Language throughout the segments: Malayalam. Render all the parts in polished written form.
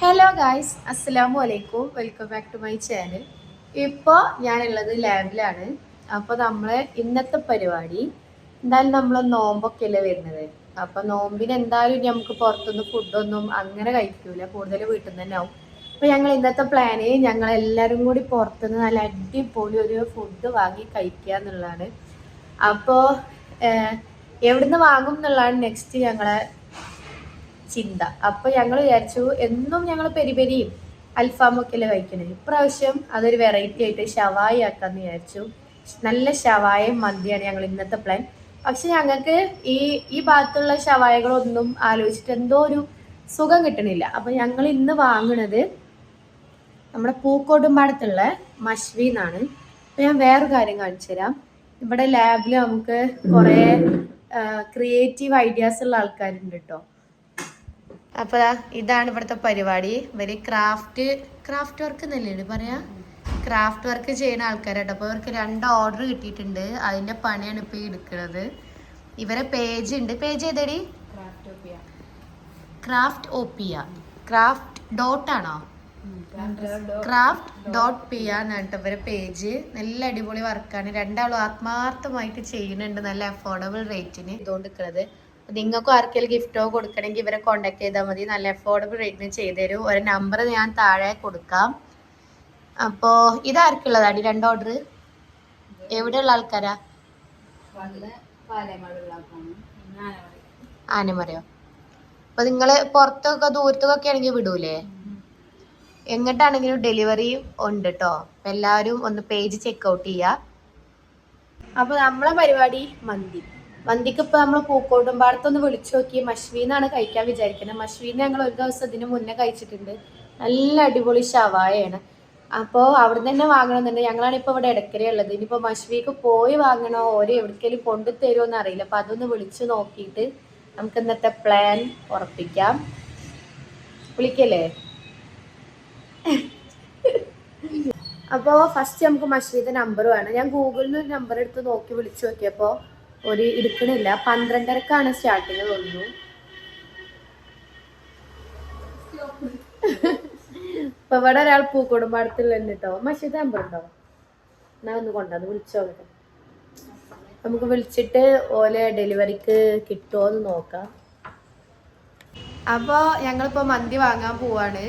ഹലോ ഗായ്സ്, അസ്സലാമു അലൈക്കും. Welcome back to my channel. ഇപ്പോൾ ഞാനുള്ളത് ലാബിലാണ്. അപ്പോൾ നമ്മൾ ഇന്നത്തെ പരിപാടി എന്തായാലും നമ്മൾ നോമ്പൊക്കെ അല്ലേ വരുന്നത്. അപ്പോൾ നോമ്പിന് എന്തായാലും നമുക്ക് പുറത്തുനിന്ന് ഫുഡൊന്നും അങ്ങനെ കഴിക്കൂല, കൂടുതൽ വീട്ടിൽ നിന്ന് തന്നെ ആവും. അപ്പോൾ ഞങ്ങൾ ഇന്നത്തെ പ്ലാന് ഞങ്ങളെല്ലാവരും കൂടി പുറത്തുനിന്ന് നല്ല അടിപൊളി ഒരു ഫുഡ് വാങ്ങി കഴിക്കുക എന്നുള്ളതാണ്. അപ്പോൾ എവിടുന്ന് വാങ്ങും എന്നുള്ളതാണ് നെക്സ്റ്റ് ഞങ്ങളെ ചിന്ത. അപ്പൊ ഞങ്ങൾ വിചാരിച്ചു എന്നും ഞങ്ങൾ പെരിയും അൽഫാമൊക്കെ അല്ലേ കഴിക്കണേ, ഇപ്രാവശ്യം അതൊരു വെറൈറ്റി ആയിട്ട് ഷവായി ആക്കാന്ന് വിചാരിച്ചു. നല്ല ഷവായും മന്തിയാണ് ഞങ്ങൾ ഇന്നത്തെ പ്ലാൻ. പക്ഷെ ഞങ്ങൾക്ക് ഈ ഭാഗത്തുള്ള ഷവായകളൊന്നും ആലോചിച്ചിട്ട് എന്തോ ഒരു സുഖം കിട്ടണില്ല. അപ്പൊ ഞങ്ങൾ ഇന്ന് വാങ്ങണത് നമ്മുടെ പൂക്കോട്ടുംപാടത്തുള്ള മഷ്വീന്നാണ്. അപ്പൊ ഞാൻ വേറൊരു കാര്യം കാണിച്ചു തരാം. ഇവിടെ ലാബിൽ നമുക്ക് കുറെ ക്രിയേറ്റീവ് ഐഡിയാസ് ഉള്ള ആൾക്കാരുണ്ട് കേട്ടോ. അപ്പോൾ ഇതാണ് ഇവിടുത്തെ പരിപാടി. ഇവര് ക്രാഫ്റ്റ് വർക്ക് എന്നല്ലേ പറയാ, ക്രാഫ്റ്റ് വർക്ക് ചെയ്യുന്ന ആൾക്കാരാട്ടോ. അപ്പോൾ ഇവർക്ക് 2 ഓർഡർ കിട്ടിയിട്ടുണ്ട്. അതിന്റെ പണിയാണ് ഇപ്പൊ എടുക്കുന്നത്. ഇവരെ പേജ് ഉണ്ട്. പേജ് ഏതടി? ക്രാഫ്റ്റ് ഡോട്ട് ആണോ? craft.pia എന്നാണ് ഇവരെ പേജ്. നല്ല അടിപൊളി വർക്കാണ്. 2 ആളും ആത്മാർത്ഥമായിട്ട് ചെയ്യുന്നുണ്ട്, നല്ല അഫോർഡബിൾ റേറ്റിന് ഇതുകൊണ്ടിരിക്കുന്നത്. നിങ്ങൾക്കും ആർക്കെങ്കിലും ഗിഫ്റ്റോ കൊടുക്കണമെങ്കിൽ ഇവരെ കോണ്ടാക്ട് ചെയ്താൽ മതി. നല്ല അഫോർഡബിൾ റേറ്റിന് ചെയ്തു തരും. ഒരു നമ്പർ ഞാൻ താഴെ കൊടുക്കാം. അപ്പോൾ ഇതാർക്കുള്ളതാണ് 2 ഓർഡർ? എവിടെയുള്ള ആൾക്കാരാ? ആനമറയോ? അപ്പൊ നിങ്ങള് പുറത്തൊക്കെ ദൂരത്തൊക്കെ ആണെങ്കിൽ വിടൂലേ? എങ്ങോട്ടാണെങ്കിലും ഡെലിവറി ഉണ്ട് കേട്ടോ. അപ്പൊ എല്ലാവരും ഒന്ന് പേജ് ചെക്കൗട്ട് ചെയ്യാ. അപ്പൊ നമ്മളെ പരിപാടി മന്തിക്ക് ഇപ്പൊ നമ്മൾ പൂക്കോട്ടുംപാടത്തൊന്ന് വിളിച്ചു നോക്കി. മഷ്വീന്നാണ് കഴിക്കാൻ വിചാരിക്കുന്നത്. മഷ്വീന്ന് ഞങ്ങൾ ഒരു ദിവസം ഇതിന് മുന്നേ കഴിച്ചിട്ടുണ്ട്. നല്ല അടിപൊളി ഷവായാണ്. അപ്പോൾ അവിടെ തന്നെ വാങ്ങണമെന്നുണ്ട്. ഞങ്ങളാണ് ഇപ്പോൾ ഇവിടെ ഇടയ്ക്കരേ ഉള്ളത്. ഇനിയിപ്പോൾ മഷ്വീക്ക് പോയി വാങ്ങണോ ഓരോ എവിടേക്കെങ്കിലും കൊണ്ടു തരുമോന്ന് അറിയില്ല. അപ്പൊ അതൊന്ന് വിളിച്ചു നോക്കിയിട്ട് നമുക്ക് ഇന്നത്തെ പ്ലാൻ ഉറപ്പിക്കാം. വിളിക്കല്ലേ? അപ്പോൾ ഫസ്റ്റ് നമുക്ക് മഷ്വീന്റെ നമ്പർ വേണം. ഞാൻ ഗൂഗിളിൽ നിന്ന് ഒരു നമ്പർ എടുത്ത് നോക്കി വിളിച്ചു നോക്കിയപ്പോൾ ഒരു എടുക്കണില്ല. 12:30ക്കാണ് സ്റ്റാർട്ടിങ് തോന്നുന്നു. ഇപ്പൊ ഇവിടെ ഒരാൾ പൂക്കോടുംപാടത്തുള്ളുണ്ട് കേട്ടോ. മഷീദ് നമ്പർ ഉണ്ടോ? എന്നാ ഒന്ന് കൊണ്ടുവന്ന് വിളിച്ചോ. നമുക്ക് വിളിച്ചിട്ട് ഓലെ ഡെലിവറിക്ക് കിട്ടുമോ എന്ന് നോക്കാം. അപ്പോൾ ഞങ്ങളിപ്പോൾ മന്തി വാങ്ങാൻ പോവാണ്.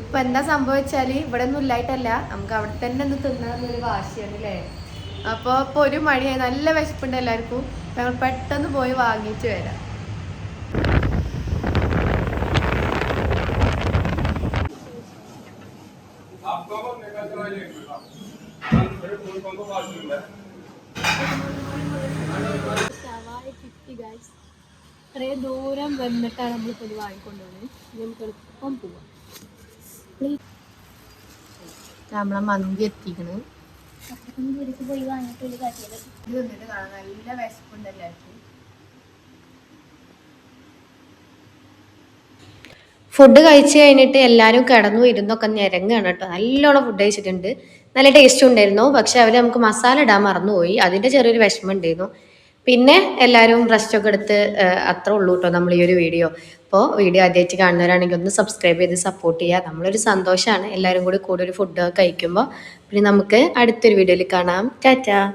ഇപ്പൊ എന്താ സംഭവിച്ചാല് ഇവിടെ ഒന്നും ഇല്ലായിട്ടല്ല, നമുക്ക് അവിടെ തന്നെ ഒന്ന് തിന്നാന്നൊരു വാശിയാണ് അല്ലേ. അപ്പോൾ ഇപ്പോൾ ഒരു മണിയായി, നല്ല വിശപ്പുണ്ട് എല്ലാവർക്കും. ഞങ്ങൾ പെട്ടെന്ന് പോയി വാങ്ങിയിട്ട് വരാം. ഇത്രയും ദൂരം വന്നിട്ടാണ് നമ്മളിപ്പോൾ ഇത് വാങ്ങിക്കൊണ്ടുപോകുന്നത്. നമുക്ക് എളുപ്പം പോവാം. നമ്മളെ മന്തി എത്തിക്കണ്. നല്ല വിശപ്പുണ്ടല്ലോ. ഫുഡ് കഴിച്ച് കഴിഞ്ഞിട്ട് എല്ലാവരും കിടന്നു ഇരുന്നൊക്കെ ഞരങ്ങാണ് കേട്ടോ. നല്ലോണം ഫുഡ് കഴിച്ചിട്ടുണ്ട്. നല്ല ടേസ്റ്റും ഉണ്ടായിരുന്നു. പക്ഷെ അവർ നമുക്ക് മസാല ഇടാൻ മറന്നുപോയി. അതിൻ്റെ ചെറിയൊരു വിഷമം ഉണ്ടായിരുന്നു. പിന്നെ എല്ലാവരും റെസ്റ്റൊക്കെ എടുത്ത് അത്ര ഉള്ളൂ കേട്ടോ നമ്മൾ ഈ ഒരു വീഡിയോ. അപ്പോൾ വീഡിയോ ആദ്യമായിട്ട് കാണുന്നവരാണെങ്കിൽ ഒന്ന് സബ്സ്ക്രൈബ് ചെയ്ത് സപ്പോർട്ട് ചെയ്യുക. നമ്മളൊരു സന്തോഷമാണ് എല്ലാവരും കൂടി ഒരു ഫുഡ് കഴിക്കുമ്പോൾ. പിന്നെ നമുക്ക് അടുത്തൊരു വീഡിയോയിൽ കാണാം. ടാറ്റാ.